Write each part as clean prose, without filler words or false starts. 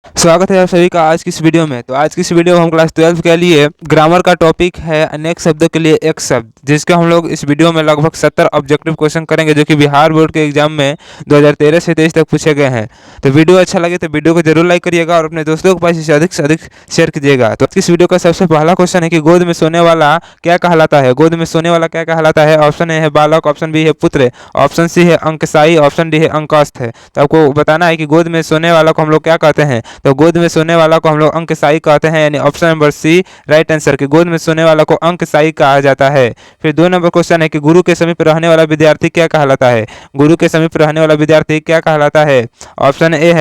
स्वागत है आप सभी का आज की इस वीडियो में। तो आज की इस वीडियो में हम क्लास 12 के लिए ग्रामर का टॉपिक है अनेक शब्दों के लिए एक शब्द, जिसके हम लोग इस वीडियो में लगभग 70 ऑब्जेक्टिव क्वेश्चन करेंगे जो कि बिहार बोर्ड के एग्जाम में 2013 से 23 तक पूछे गए हैं। तो वीडियो अच्छा लगे तो वीडियो को जरूर लाइक करिएगा और अपने दोस्तों के पास इसे अधिक से अधिक शेयर कीजिएगा। तो इस वीडियो का सबसे पहला क्वेश्चन है कि गोद में सोने वाला क्या कहलाता है। गोद में सोने वाला क्या कहलाता है? ऑप्शन ए है बालक, ऑप्शन बी है पुत्र, ऑप्शन सी है अंकशाही, ऑप्शन डी है अंकस्थ है। तो आपको बताना है कि गोद में सोने वाला को हम लोग क्या कहते हैं। तो गोद में सोने वाला को हम लोग अंकशाही कहते हैं, यानी option number C right answer कि गोद में सोने वाला को अंकशाही कहा जाता है। फिर 2 नंबर क्वेश्चन है कि गुरु के समीप रहने वाला विद्यार्थी क्या कहलाता है। गुरु के समीप रहने वाला विद्यार्थी क्या कहलाता है। ऑप्शन ए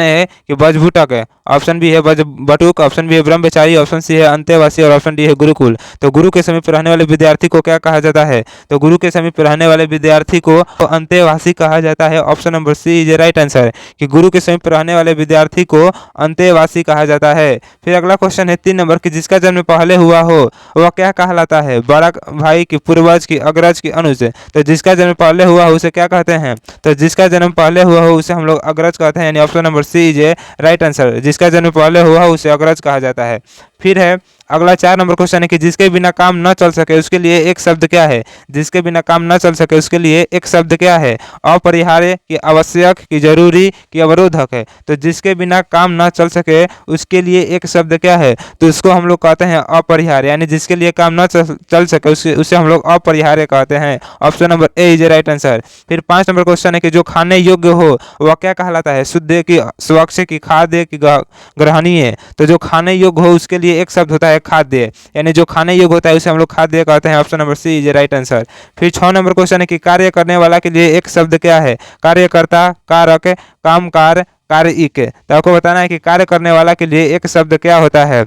है कि बजभुटक है, ऑप्शन बी है बटुक, ऑप्शन बी है ब्रह्मचारी, ऑप्शन सी है अंतेवासी और ऑप्शन डी है गुरुकुल। तो गुरु के समीप रहने वाले विद्यार्थी को क्या कहा जाता है। तो गुरु के समीप रहने वाले विद्यार्थी को अंतेवासी कहा जाता है। Option number C is right answer कि गुरु के समीप रहने वाले विद्यार्थी को अंतेवासी कहा जाता है। फिर अगला क्वेश्चन है 3 नंबर की जिसका जन्म पहले हुआ हो वह क्या कहलाता है। बड़ा भाई की, पूर्वज की, अग्रज की, अनुज। तो जिसका जन्म पहले हुआ हो उसे क्या कहते हैं। तो जिसका जन्म पहले हुआ हो उसे हम लोग अग्रज कहते हैं, यानी option number C is right answer. जिसका जन्म पहले हुआ उसे अग्रज कहा जाता है। फिर है अगला 4 नंबर क्वेश्चन है कि जिसके बिना काम न चल सके उसके लिए एक शब्द क्या है। जिसके बिना काम न चल सके उसके लिए एक शब्द क्या है। अपरिहार्य कि आवश्यक कि जरूरी कि अवरोधक है। तो जिसके बिना काम न चल सके उसके लिए एक शब्द क्या है। तो इसको हम लोग कहते हैं अपरिहार्य, यानी जिसके लिए काम न चल सके उसे हम लोग अपरिहार्य कहते हैं। Option number A is right answer. फिर 5 नंबर क्वेश्चन है कि जो खाने योग्य हो वह क्या कहलाता है। शुद्ध की, स्वच्छ की, खाद्य की, ग्रहणीय। तो जो खाने योग्य हो उसके लिए एक शब्द होता है खाद्य, यानी जो खाने योग्य होता है उसे हम लोग खाद्य कहते हैं। Option number C is right answer. फिर 6 नंबर क्वेश्चन है कि कार्य करने वाला के लिए एक शब्द क्या है। कार्यकर्ता, कारक, कामकार, कार्यिक। तो आपको बताना है कि कार्य करने वाला के लिए एक शब्द क्या होता है।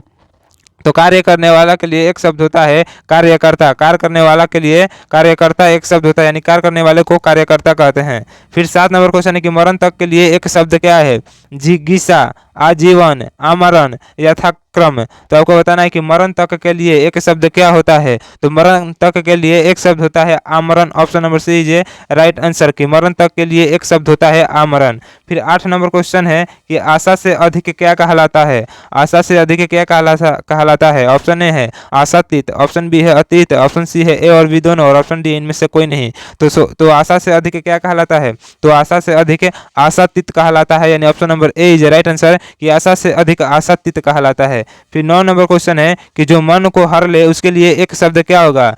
तो कार्य करने वाला के लिए एक शब्द होता है कार्यकर्ता। कार्य करने वाला के लिए कार्यकर्ता एक शब्द होता है, यानी कार्य करने वाले को कार्यकर्ता कहते हैं। फिर 7 नंबर क्वेश्चन है कि मरण तक के लिए एक शब्द क्या है। जिज्ञासा, आजीवन, आमरण, यथाक्रम। तो आपको बताना है कि मरण तक के लिए एक शब्द क्या होता है। तो मरण तक के लिए एक शब्द होता है आमरण। Option number C is right answer कि मरण तक के लिए एक शब्द होता है आमरण। फिर 8 नंबर क्वेश्चन है कि आशा से अधिक क्या कहलाता है। आशा से अधिक क्या कहलाता है। ऑप्शन ए है आशातीत, ऑप्शन बी है अतीत, ऑप्शन सी है ए और बी दोनों और ऑप्शन डी इनमें से कोई नहीं। तो आशा से अधिक क्या कहलाता है। तो आशा से अधिक आशातीत कहलाता है, यानी option number A is right answer कि आशा से अधिक आशातीत कहलाता है। फिर 9 नंबर क्वेश्चन है कि जो मन को हर ले उसके लिए एक शब्द क्या होगा।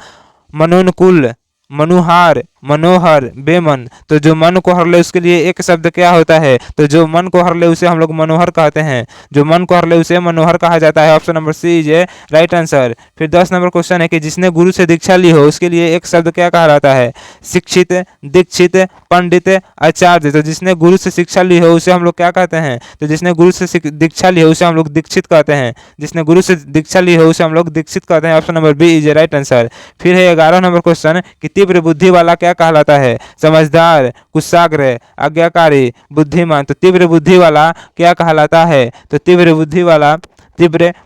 मनोनुकूल, मनुहार, मनोहर, बेमन। तो जो मन को हर ले उसके लिए एक शब्द क्या होता है। तो जो मन को हर ले उसे हम लोग मनोहर कहते हैं। जो मन को हर ले उसे मनोहर कहा जाता है। Option number C is right answer. फिर 10 नंबर क्वेश्चन है कि जिसने गुरु से दीक्षा ली हो उसके लिए एक शब्द क्या कहलाता है। शिक्षित, दीक्षित, पंडित, आचार्य। तो जिसने गुरु से शिक्षा ली हो उसे हम लोग क्या कहते हैं। तो जिसने गुरु से दीक्षा ली हो उसे हम लोग दीक्षित कहते हैं। जिसने गुरु से दीक्षा ली हो उसे हम लोग दीक्षित कहते हैं। Option number B is right answer. फिर है 11 नंबर क्वेश्चन कि तीव्र बुद्धि वाला क्या कहलाता है। समझदार, कुशाग्र, आज्ञाकारी, बुद्धिमान। तो तीव्र बुद्धि वाला क्या कहलाता है। तो तीव्र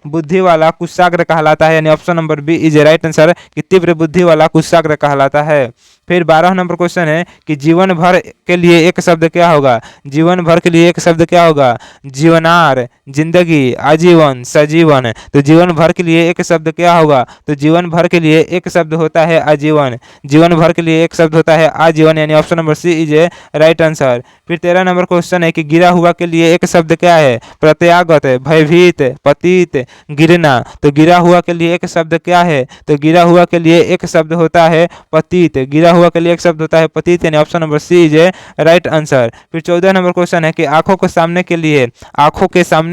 बुद्धि वाला कुशाग्र कहलाता है, यानी option number B is right answer कि तीव्र बुद्धि वाला कुशाग्र कहलाता है। फिर 12 नंबर क्वेश्चन है कि जीवन भर के लिए एक शब्द क्या होगा। जीवन भर के लिए एक शब्द क्या होगा। जीवनार, जिंदगी, आजीवन, सजीवन। तो जीवन भर के लिए एक शब्द क्या होगा। तो जीवन भर के लिए एक शब्द होता है आजीवन। जीवन भर के लिए एक शब्द होता है आजीवन, यानी option number C is right answer. फिर 13 नंबर क्वेश्चन है कि गिरा हुआ के लिए एक शब्द क्या है। प्रत्यागत, भयभीत, पतित, गिरना। तो गिरा हुआ के लिए एक शब्द क्या है। तो गिरा हुआ के लिए एक शब्द होता है पतित। गिरा हुआ के लिए एक शब्द होता है पतित, यानी option number C is right answer. फिर 14 नंबर क्वेश्चन है कि आंखों के सामने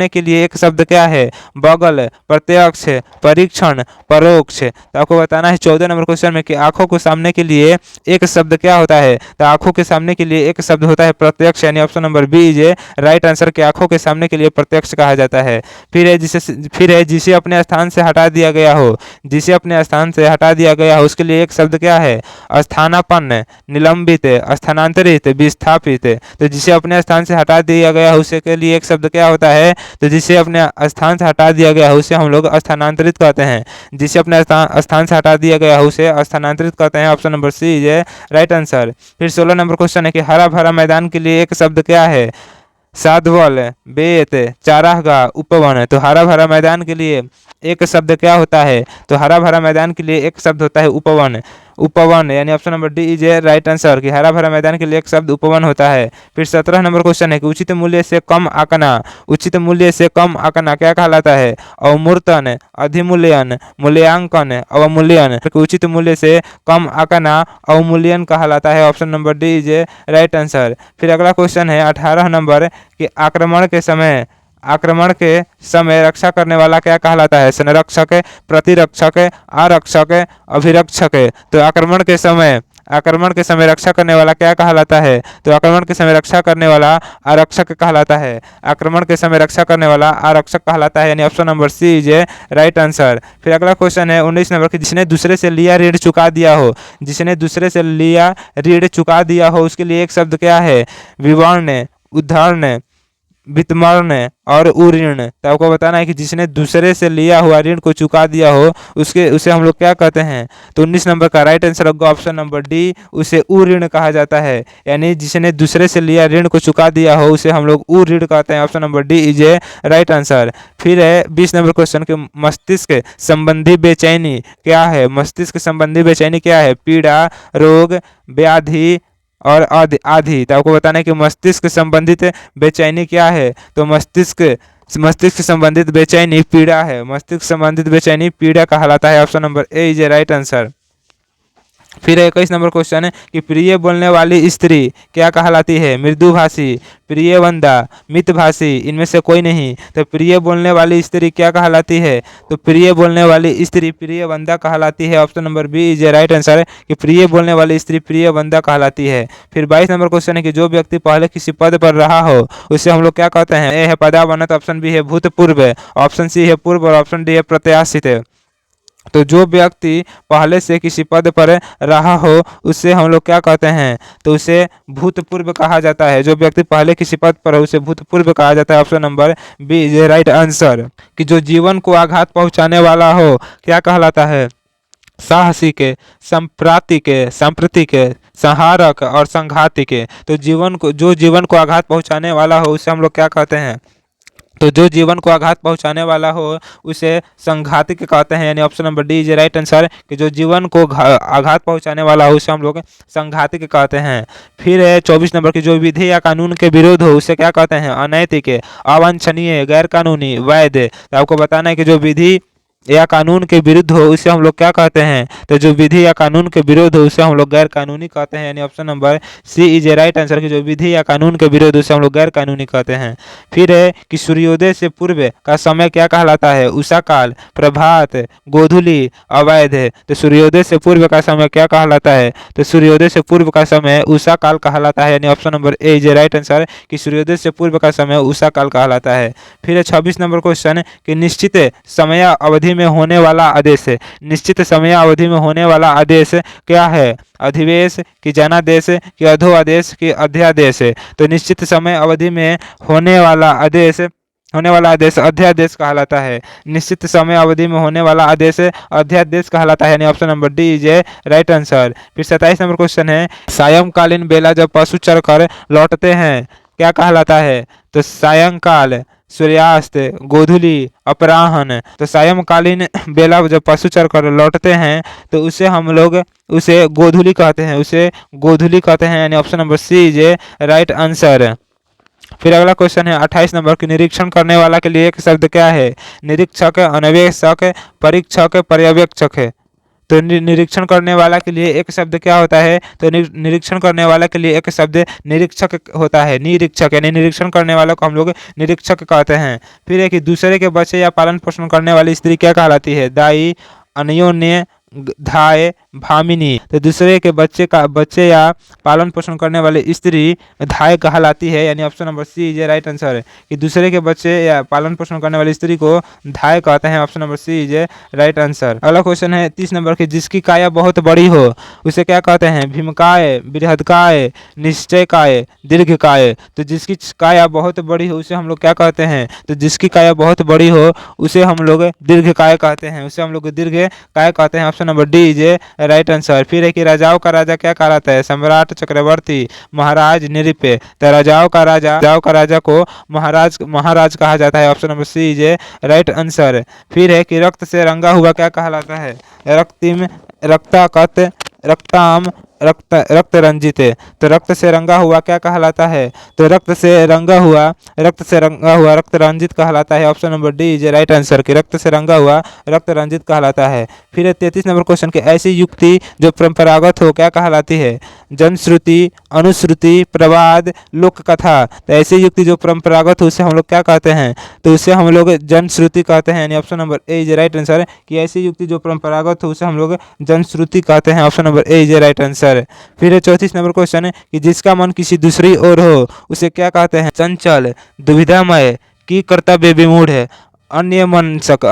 के लिए एक शब्द क्या है। बगल, प्रत्यक्ष, परीक्षण, परोक्ष। तो आपको बताना है 14 नंबर क्वेश्चन में कि आंखों के सामने के लिए एक शब्द क्या होता है। तो आंखों के सामने के लिए एक शब्द होता है प्रत्यक्ष, यानी option number B is right answer कि आंखों के सामने के लिए प्रत्यक्ष कहा जाता है। फिर है जिसे अपने स्थान से हटा दिया गया हो। जिसे अपने स्थान से हटा दिया गया हो उसके लिए एक शब्द क्या है। स्थानापन्न, निलंबित, स्थानांतरित, विस्थापित। तो जिसे अपने स्थान से हटा दिया गया है उसके लिए एक शब्द क्या होता है। तो जिसे अपने स्थान से हटा दिया गया है उसे हम लोग स्थानांतरित कहते हैं। जिसे अपने स्थान से हटा दिया गया है उसे स्थानांतरित कहते हैं। Option number C is right answer. फिर 16 नंबर क्वेश्चन है कि हरा भरा मैदान के लिए एक शब्द क्या है। साधवल, बेत, चारागाह, उपवन। तो हरा भरा मैदान के लिए एक शब्द क्या होता है? तो हरा भरा मैदान के लिए एक शब्द होता है उपवन। उपवन यानी option number D is a right answer कि हरा भरा मैदान के लिए एक शब्द उपवन होता है। फिर 17 नंबर क्वेश्चन है कि उचित मूल्य से कम आंकना, उचित मूल्य से कम आंकना क्या कहलाता है? अवमूर्तन, अधिमूल्यन, मूल्यांकन, अवमूल्यन। उचित मूल्य से कम आंकना अवमूल्यन कहलाता है। Option number D is a right answer. फिर अगला क्वेश्चन है 18 नंबर कि आक्रमण के समय रक्षा करने वाला क्या कहलाता है? संरक्षक, प्रतिरक्षक, आरक्षक, अभिरक्षक। तो आक्रमण के समय रक्षा करने वाला क्या कहलाता है? तो आक्रमण के समय रक्षा करने वाला आरक्षक कहलाता है। आक्रमण के समय रक्षा करने वाला आरक्षक कहलाता है, यानी option number C is a right answer. फिर अगला क्वेश्चन है 19 नंबर की जिसने दूसरे से लिया ऋण चुका दिया हो, जिसने दूसरे से लिया ऋण चुका दिया हो उसके लिए एक शब्द क्या है? विवर्ण, उदाहरण, वितमर्ण और उऋण। तो आपको बताना है कि जिसने दूसरे से लिया हुआ ऋण को चुका दिया हो उसे हम लोग क्या कहते हैं? तो 19 नंबर का राइट आंसर होगा ऑप्शन नंबर डी, उसे उऋण कहा जाता है। यानी जिसने दूसरे से लिया ऋण को चुका दिया हो उसे हम लोग उऋण कहते हैं। Option number D is a right answer. फिर है 20 नंबर क्वेश्चन के मस्तिष्क संबंधी बेचैनी क्या है? मस्तिष्क संबंधी बेचैनी क्या है? पीड़ा, रोग, व्याधि और आदि। तो आपको बताना है कि मस्तिष्क संबंधित बेचैनी क्या है? तो मस्तिष्क संबंधित बेचैनी पीड़ा है। मस्तिष्क संबंधित बेचैनी पीड़ा कहलाता है। Option number A is a right answer. फिर 21 नंबर क्वेश्चन है कि प्रिय बोलने वाली स्त्री क्या कहलाती है? मृदुभाषी, प्रियवंदा, मितभाषी, इनमें से कोई नहीं। तो प्रिय बोलने वाली स्त्री क्या कहलाती है? तो प्रिय बोलने वाली स्त्री प्रियवंदा कहलाती है। Option number B is a right answer कि प्रिय बोलने वाली स्त्री प्रियवंदा कहलाती है। फिर 22 नंबर क्वेश्चन है कि जो व्यक्ति पहले किसी पद पर रहा हो उसे हम लोग क्या कहते हैं? ए है पदावनत, ऑप्शन बी है भूतपूर्व, ऑप्शन सी है पूर्व और ऑप्शन डी है प्रत्याशित। तो जो व्यक्ति पहले से किसी पद पर रहा हो उसे हम लोग क्या कहते हैं? तो उसे भूतपूर्व कहा जाता है। जो व्यक्ति पहले किसी पद पर हो उसे भूतपूर्व कहा जाता है। Option number B is a right answer. कि जो जीवन को आघात पहुंचाने वाला हो क्या कहलाता है? साहसी के, संप्राति के, सांप्रति के, संहारक और संघाती के। तो जो जीवन को आघात पहुंचाने वाला हो उसे हम लोग क्या कहते हैं? तो जो जीवन को आघात पहुंचाने वाला हो उसे संघातिक कहते हैं। यानी option number D is right answer कि जो जीवन को आघात पहुंचाने वाला हो उसे हम लोग संघातिक कहते हैं। फिर है 24 नंबर की जो विधि या कानून के विरोध हो उसे क्या कहते हैं? अनैतिक, अवांछनीय, गैर कानूनी, वैध। तो आपको बताना है कि जो विधि या कानून के विरुद्ध हो उसे हम लोग क्या कहते हैं? तो जो विधि या कानून के विरोध हो उसे हम लोग गैर कानूनी कहते हैं। यानी option number C is a right answer कि जो विधि या कानून के विरोध उसे हम लोग गैर कानूनी कहते हैं। फिर है कि सूर्योदय से पूर्व का समय क्या कहलाता है? उषा काल, प्रभात, गोधूली, अवैध। तो सूर्योदय से पूर्व का समय क्या कहलाता है? तो सूर्योदय से पूर्व का समय उषा काल कहलाता है। यानी option number A is a right answer कि सूर्योदय से पूर्व का समय उषा काल कहलाता है। फिर 26 नंबर क्वेश्चन कि निश्चित समय अवधि में होने वाला आदेश, निश्चित समय अवधि में होने वाला आदेश क्या है? अधिवेश कि जनादेश कि अधोआदेश कि अध्यादेश। तो निश्चित समय अवधि में होने वाला आदेश अध्यादेश कहलाता है। निश्चित समय अवधि में होने वाला आदेश अध्यादेश कहलाता है। यानी option number D is a right answer. फिर 27 नंबर क्वेश्चन है सायंकालीन बेला जब पशु चरकर लौटते हैं क्या कहलाता है? तो सायंकाल, सूर्यास्त, गोधूली, अपराह्न। तो सायंकालीन बेला जब पशु चरकर लौटते हैं तो उसे हम लोग गोधूली कहते हैं। यानी option number C is a right answer. फिर अगला क्वेश्चन है 28 नंबर की निरीक्षण करने वाला के लिए एक शब्द क्या है? निरीक्षक, अन्वेषक, परीक्षक, पर्यवेक्षक है। तो निरीक्षण करने वाला के लिए एक शब्द क्या होता है? तो निरीक्षण करने वाला के लिए एक शब्द निरीक्षक होता है। निरीक्षक यानी निरीक्षण करने वाला को हम लोग निरीक्षक कहते हैं। फिर है कि दूसरे के बच्चे या पालन पोषण करने वाली स्त्री क्या कहलाती है? दाई, अन्योन्य, धाय, भामिनी। तो दूसरे के बच्चे या पालन पोषण करने वाली स्त्री धाय कहलाती है। यानी option number C is a right answer है कि दूसरे के बच्चे या पालन पोषण करने वाली स्त्री को धाय कहते हैं। Option number C is a right answer. अगला क्वेश्चन है 30 नंबर की जिसकी काया बहुत बड़ी हो उसे क्या कहते हैं? भीमकाय, बृहदकाय, निश्चयकाय, दीर्घकाय। तो जिसकी काया बहुत बड़ी हो उसे हम लोग क्या कहते हैं? तो जिसकी काया बहुत बड़ी हो उसे हम लोग दीर्घकाय कहते हैं। उसे हम लोग दीर्घकाय कहते हैं। Option number D is a right answer. फिर है कि राजाओं का राजा क्या कहलाता है? सम्राट, चक्रवर्ती, महाराज, नृप। तो राजाओं का राजा को महाराज कहा जाता है। Option number C is a right answer. फिर है कि रक्त से रंगा हुआ क्या कहलाता है? रक्तिम, रक्ताकत, रक्ताम, रक्त रंजित। तो रक्त से रंगा हुआ क्या कहलाता है? तो रक्त से रंगा हुआ रक्त रंजित कहलाता है। Option number D is right answer कि रक्त से रंगा हुआ रक्त रंजित कहलाता है। फिर 33 नंबर क्वेश्चन की ऐसी युक्ति जो परंपरागत हो क्या कहलाती है? जनश्रुति, अनुश्रुति, प्रवाद, लोक कथा। तो ऐसी युक्ति जो परंपरागत हो उसे हम लोग क्या कहते हैं? तो उसे हम लोग जनश्रुति कहते हैं। यानी option number A is right answer कि ऐसी युक्ति जो परंपरागत हो उसे हम लोग जनश्रुति कहते हैं। Option number A is right answer. फिर 34 नंबर क्वेश्चन है कि जिसका मन किसी दूसरी ओर हो उसे क्या कहते हैं? चंचल, दुविधामय, की कर्तव्य विमूढ़ है, अन्य मनसक।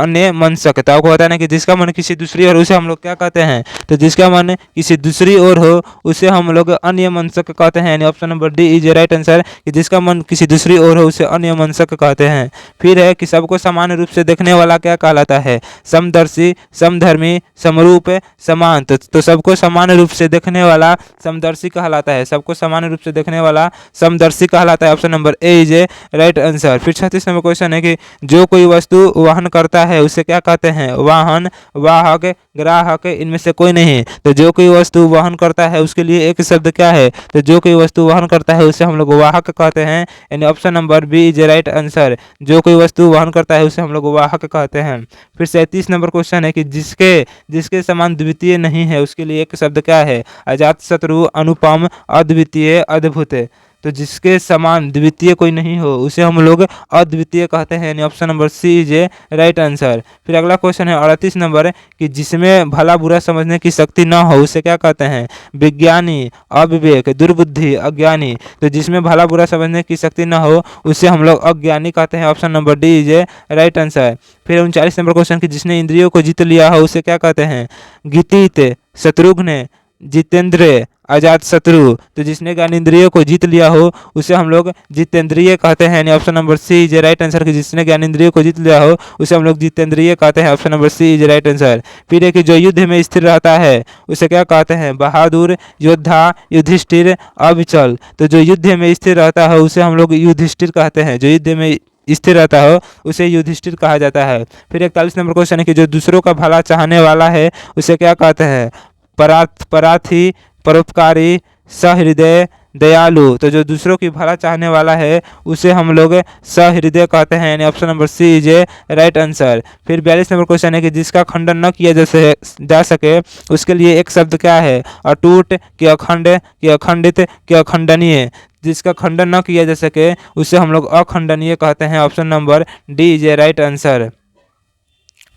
तो आपको बताना कि जिसका मन किसी दूसरी ओर उसे हम लोग क्या कहते हैं? तो जिसका मन किसी दूसरी ओर हो उसे हम लोग अन्य मनसक कहते हैं। यानी option number D is right answer कि जिसका मन किसी दूसरी ओर हो उसे अन्य मनसक कहते हैं। फिर है कि सबको समान रूप से देखने वाला क्या कहलाता है? समदर्शी, समधर्मी, समरूप, समान। तो सबको समान रूप से देखने वाला समदर्शी कहलाता है। सबको समान रूप से देखने वाला समदर्शी कहलाता है। Option number A is right answer. फिर 36 नंबर क्वेश्चन है कि जो कोई वस्तु वाहन करता है उसे क्या कहते हैं? वाहन, वाहक, ग्राहक, इनमें से कोई नहीं। तो जो कोई वस्तु वाहन करता है उसके लिए एक शब्द क्या है? तो जो कोई वस्तु वाहन करता है उसे हम लोग वाहक कहते हैं। यानी option number B is right answer. जो कोई वस्तु वाहन करता है उसे हम लोग वाहक कहते हैं। फिर 37 नंबर क्वेश्चन है कि जिसके समान द्वितीय नहीं है उसके लिए एक शब्द क्या है? अजात शत्रु, अनुपम, अद्वितीय, अद्भुत। तो जिसके समान द्वितीय कोई नहीं हो उसे हम लोग अद्वितीय कहते हैं। यानी option number C is a right answer. फिर अगला क्वेश्चन है 38 नंबर कि जिसमें भला बुरा समझने की शक्ति न हो उसे क्या कहते हैं? विज्ञानी, अविवेक, दुर्बुद्धि, अज्ञानी। तो जिसमें भला बुरा समझने की शक्ति न हो उसे हम लोग अज्ञानी कहते हैं। Option number D is a right answer. फिर 39 नंबर क्वेश्चन कि जिसने इंद्रियों को जीत लिया हो उसे क्या कहते हैं? गीतित, शत्रुघ्न, जितेंद्र, अजात शत्रु। तो जिसने ज्ञानेंद्रियों को जीत लिया हो उसे हम लोग जितेंद्रिय कहते हैं। यानी option number C is right answer कि जिसने ज्ञानेंद्रियों को जीत लिया हो उसे हम लोग जितेंद्रिय कहते हैं। Option number C is right answer. फिर है कि जो युद्ध में स्थिर रहता है उसे क्या कहते हैं? बहादुर, योद्धा, युधिष्ठिर, अविचल। तो जो युद्ध में स्थिर रहता है उसे हम लोग युधिष्ठिर कहते हैं। जो युद्ध में स्थिर रहता हो उसे युधिष्ठिर कहा जाता है। फिर 41 नंबर क्वेश्चन है कि जो दूसरों का भला चाहने वाला है उसे क्या कहते हैं? परार्थी, परोपकारी, सहृदय, दयालु। तो जो दूसरों की भला चाहने वाला है उसे हम लोग सहृदय कहते हैं। यानी option number C is a right answer. फिर 42 नंबर क्वेश्चन है कि जिसका खंडन न किया जा सके उसके लिए एक शब्द क्या है? अटूट, कि अखंड, कि अखंडित, कि अखंडनीय। जिसका खंडन न किया जा सके उसे हम लोग अखंडनीय कहते हैं। Option number D is a right answer.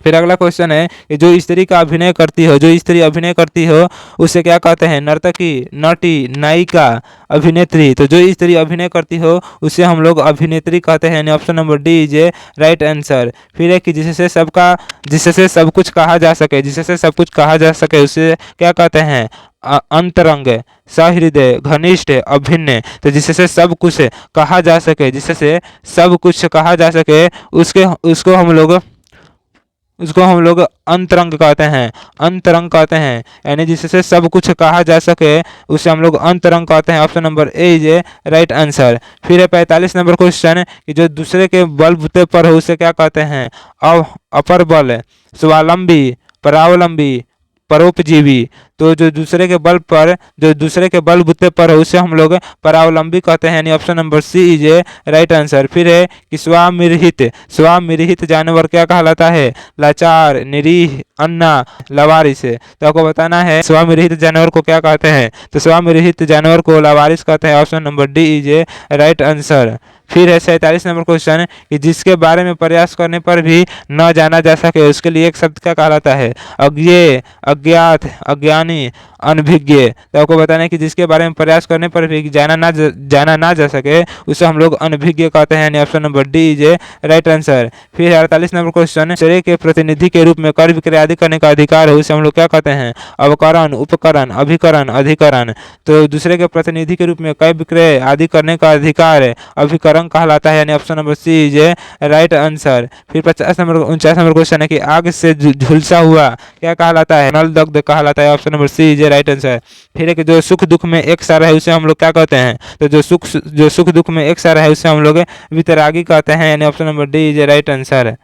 फिर अगला क्वेश्चन है कि जो स्त्री का अभिनय करती हो उसे क्या कहते हैं? नर्तकी, नटी, नायिका, अभिनेत्री। तो जो स्त्री अभिनय करती हो उसे हम लोग अभिनेत्री कहते हैं। यानी option number D is a right answer. फिर है कि जिससे सब कुछ कहा जा सके उसे क्या कहते हैं? अंतरंग, सहृदय, घनिष्ठ, अभिन्न। तो जिससे सब कुछ कहा जा सके उसको हम लोग अंतरंग कहते हैं। यानी जिससे सब कुछ कहा जा सके उसे हम लोग अंतरंग कहते हैं। Option number A is a right answer. फिर है 45 नंबर क्वेश्चन कि जो दूसरे के बलबूते पर हो उसे क्या कहते हैं? अपर बल, स्वावलंबी, परावलंबी, परोपजीवी। तो जो दूसरे के बलबूते पर है उसे हम लोग परावलंबी कहते हैं। यानी option number C is a right answer. फिर है कि स्वामिरहित जानवर क्या कहलाता है? लाचार, निरीह, अन्ना, लावारिस। तो आपको बताना है स्वामिरहित जानवर को क्या कहते हैं? तो स्वामिरहित जानवर को लावारिस कहते हैं। Option number D is a right answer. फिर है 47 नंबर क्वेश्चन कि जिसके बारे में प्रयास करने पर भी न जाना जा सके उसके लिए एक शब्द क्या कहलाता है? अज्ञेय, अज्ञात, अज्ञानी, अनभिज्ञ। तो आपको बताना है कि जिसके बारे में प्रयास करने पर भी जाना ना जा सके उसे हम लोग अनभिज्ञ कहते हैं। Option number D is a right answer. फिर 48 नंबर क्वेश्चन शरीर के प्रतिनिधि के रूप में कर विक्रय आदि करने का अधिकार है उसे हम लोग क्या कहते हैं? अवकरण, उपकरण, अभिकरण, अधिकरण। तो दूसरे के प्रतिनिधि के रूप में क्रय विक्रय आदि करने का अधिकार है अभिकरण कहलाता है, यानी option number C is a right answer. फिर 49 नंबर क्वेश्चन है कि आग से झुलसा हुआ क्या कहलाता है? नल दग्ध कहलाता है, option number C is a right answer. फिर एक जो सुख दुख में एक सार है उसे हम लोग क्या कहते हैं? तो जो सुख दुख में एक सार है उसे हम लोग वितरागी कहते हैं, यानी option number D is a right answer.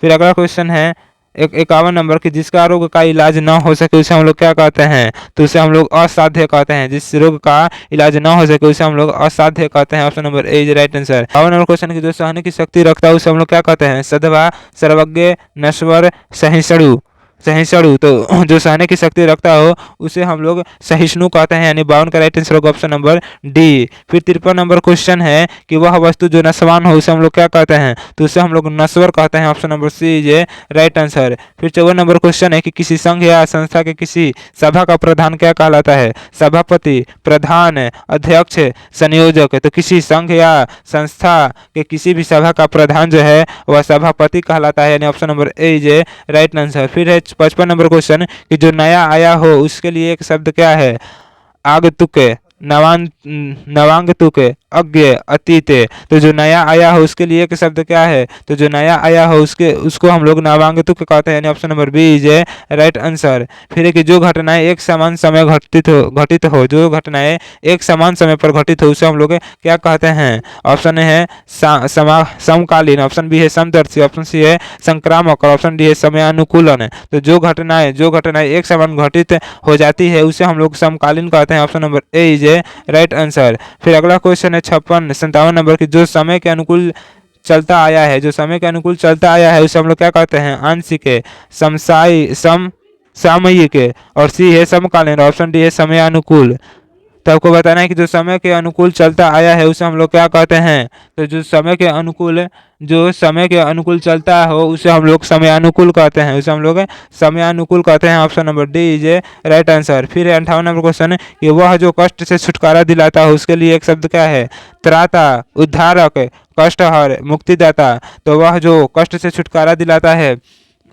फिर अगला क्वेश्चन है 51 नंबर की जिसका रोग का इलाज ना हो सके उसे हम लोग क्या कहते हैं? तो उसे हम लोग असाध्य कहते हैं। जिस रोग का इलाज ना हो सके उसे हम लोग असाध्य कहते हैं, option number A is right answer. 52 number question की जो सहने की शक्ति रखता है उसे हम लोग क्या कहते हैं? सधवा, सर्वज्ञ, नश्वर, सहिष्णु। तो जो सहने की शक्ति रखता हो उसे हम लोग सहिष्णु कहते हैं, यानी 52 का राइट आंसर होगा ऑप्शन नंबर डी। फिर 53 नंबर क्वेश्चन है कि वह वस्तु जो नशवान हो उसे हम लोग क्या कहते हैं? तो उसे हम लोग नश्वर कहते हैं, option number C is a right answer. फिर 54 नंबर क्वेश्चन है कि किसी संघ या संस्था के किसी सभा का प्रधान क्या कहलाता है? सभापति, प्रधान, अध्यक्ष, संयोजक। तो किसी संघ या संस्था के किसी भी सभा का प्रधान जो है वह सभापति कहलाता है, यानी option number A is a right answer. फिर है 55 नंबर क्वेश्चन कि जो नया आया हो उसके लिए एक शब्द क्या है? आगतुक, नवांगतुक, अज्ञ, अतीत। तो जो नया आया हो उसके लिए एक शब्द क्या है? तो जो नया आया हो उसको हम लोग नवांगतुक कहते हैं, यानी option number B is a right answer. फिर है कि जो घटनाएं एक समान समय घटित हो जो घटनाएं एक समान समय पर घटित हो उसे हम लोग क्या कहते हैं? ऑप्शन है समकालीन, ऑप्शन बी है समदर्शी, ऑप्शन सी है संक्रामक और ऑप्शन डी है समयानुकूलन। तो जो घटनाएं एक समान घटित हो जाती है उसे हम लोग समकालीन कहते हैं, option number A is a right answer. फिर अगला क्वेश्चन है 57 नंबर की जो समय के अनुकूल चलता आया है उसे हम लोग क्या कहते हैं? आंशिक, सामयिक और सी है समकालीन, ऑप्शन डी है समयानुकूल। तो आपको बताना है कि जो समय के अनुकूल चलता आया है उसे हम लोग क्या कहते हैं? तो जो समय के अनुकूल चलता हो उसे हम लोग समयानुकूल कहते हैं, option number D is a right answer. फिर 58 नंबर क्वेश्चन कि वह जो कष्ट से छुटकारा दिलाता हो उसके लिए एक शब्द क्या है? त्राता, उद्धारक, कष्टहर, मुक्तिदाता। तो वह जो कष्ट से छुटकारा दिलाता है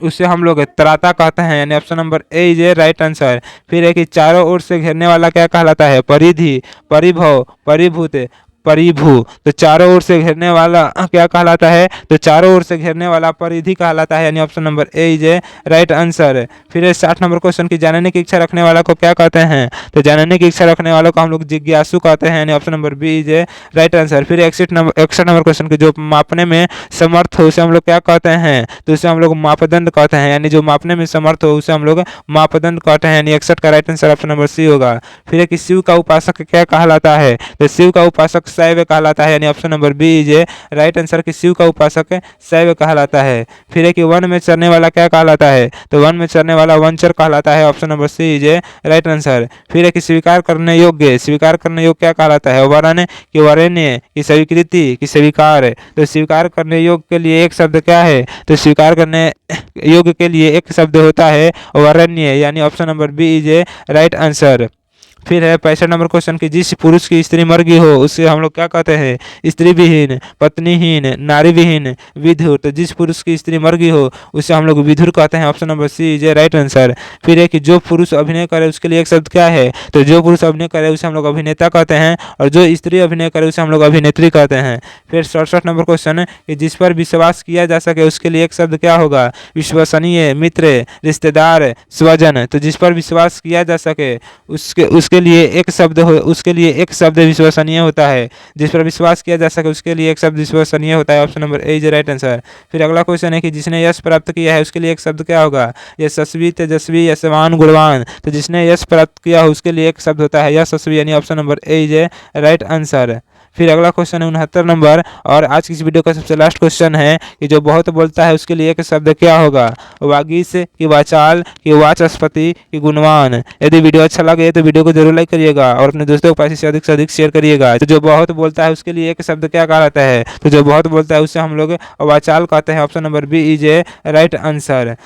उसे हम लोग त्राता कहते हैं, यानी option number A is a right answer. फिर है कि चारों ओर से घेरने वाला क्या कहलाता है? परिधि, परिभव, परिभूत, परिभू। तो चारों ओर से घेरने वाला क्या कहलाता है? तो चारों ओर से घेरने वाला परिधि कहलाता है, यानी option number A is a right answer. फिर 60 नंबर क्वेश्चन की जानने की इच्छा रखने वाला को क्या कहते हैं? तो जानने की इच्छा रखने वालों को हम लोग जिज्ञासु कहते हैं, यानी option number B is a right answer. फिर 61 नंबर क्वेश्चन की जो मापने में समर्थ हो उसे हम लोग क्या कहते हैं? तो उसे हम लोग मापदंड कहते हैं, यानी जो मापने में समर्थ हो उसे हम लोग मापदंड कहते हैं, यानी 61 का right answer option number C होगा। फिर एक शिव का उपासक क्या कहलाता है? तो शिव का उपासक शैव कहलाता है, यानी option number B is a right answer कि शिव का उपासक शैव कहलाता है। फिर है कि वन में चरने वाला क्या कहलाता है? तो वन में चरने वाला वंचर कहलाता है, option number C is a right answer. फिर है कि स्वीकार करने योग्य क्या कहलाता है? वरण कि वरेण्य की स्वीकृति की स्वीकार। तो स्वीकार करने योग्य के लिए एक शब्द क्या है? तो स्वीकार करने योग्य के लिए एक शब्द होता है वरेण्य, यानी option number B is a right answer. फिर है 65 नंबर क्वेश्चन की जिस पुरुष की स्त्री मर गई हो उसे हम लोग क्या कहते हैं? स्त्री विहीन, पत्नीहीन, नारी विहीन, विधुर। तो जिस पुरुष की स्त्री मर गई हो उसे हम लोग विधुर कहते हैं, option number C is a right answer. फिर है कि जो पुरुष अभिनय करे उसके लिए एक शब्द क्या है? तो जो पुरुष अभिनय करे उसे हम लोग अभिनेता कहते हैं और जो स्त्री अभिनय करे उसे हम लोग अभिनेत्री कहते हैं। फिर 67 नंबर क्वेश्चन कि जिस पर विश्वास किया जा सके उसके लिए एक शब्द क्या होगा? विश्वसनीय, मित्र, रिश्तेदार, स्वजन। तो जिस पर विश्वास किया जा सके उसके लिए एक शब्द विश्वसनीय होता है। जिस पर विश्वास किया जा सके उसके लिए एक शब्द विश्वसनीय होता है, option number A is right answer. फिर अगला क्वेश्चन है कि जिसने यश प्राप्त किया है उसके लिए एक शब्द क्या होगा? यशस्वी, तेजस्वी, यशवान, गुणवान। तो जिसने यश प्राप्त किया हो उसके लिए एक शब्द होता है यशस्वी, यानी option number A is right answer. फिर अगला क्वेश्चन है 69 नंबर और आज की इस वीडियो का सबसे लास्ट क्वेश्चन है कि जो बहुत बोलता है उसके लिए एक शब्द क्या होगा? वागीश कि वाचाल कि वाचस्पति कि गुणवान। यदि वीडियो अच्छा लगे तो वीडियो को जरूर लाइक करिएगा और अपने दोस्तों के पास से अधिक शेयर करिएगा। तो जो बहुत बोलता है उसके लिए एक शब्द क्या कहलाता है? तो जो बहुत बोलता है उससे हम लोग वाचाल कहते हैं, option number B is a right answer.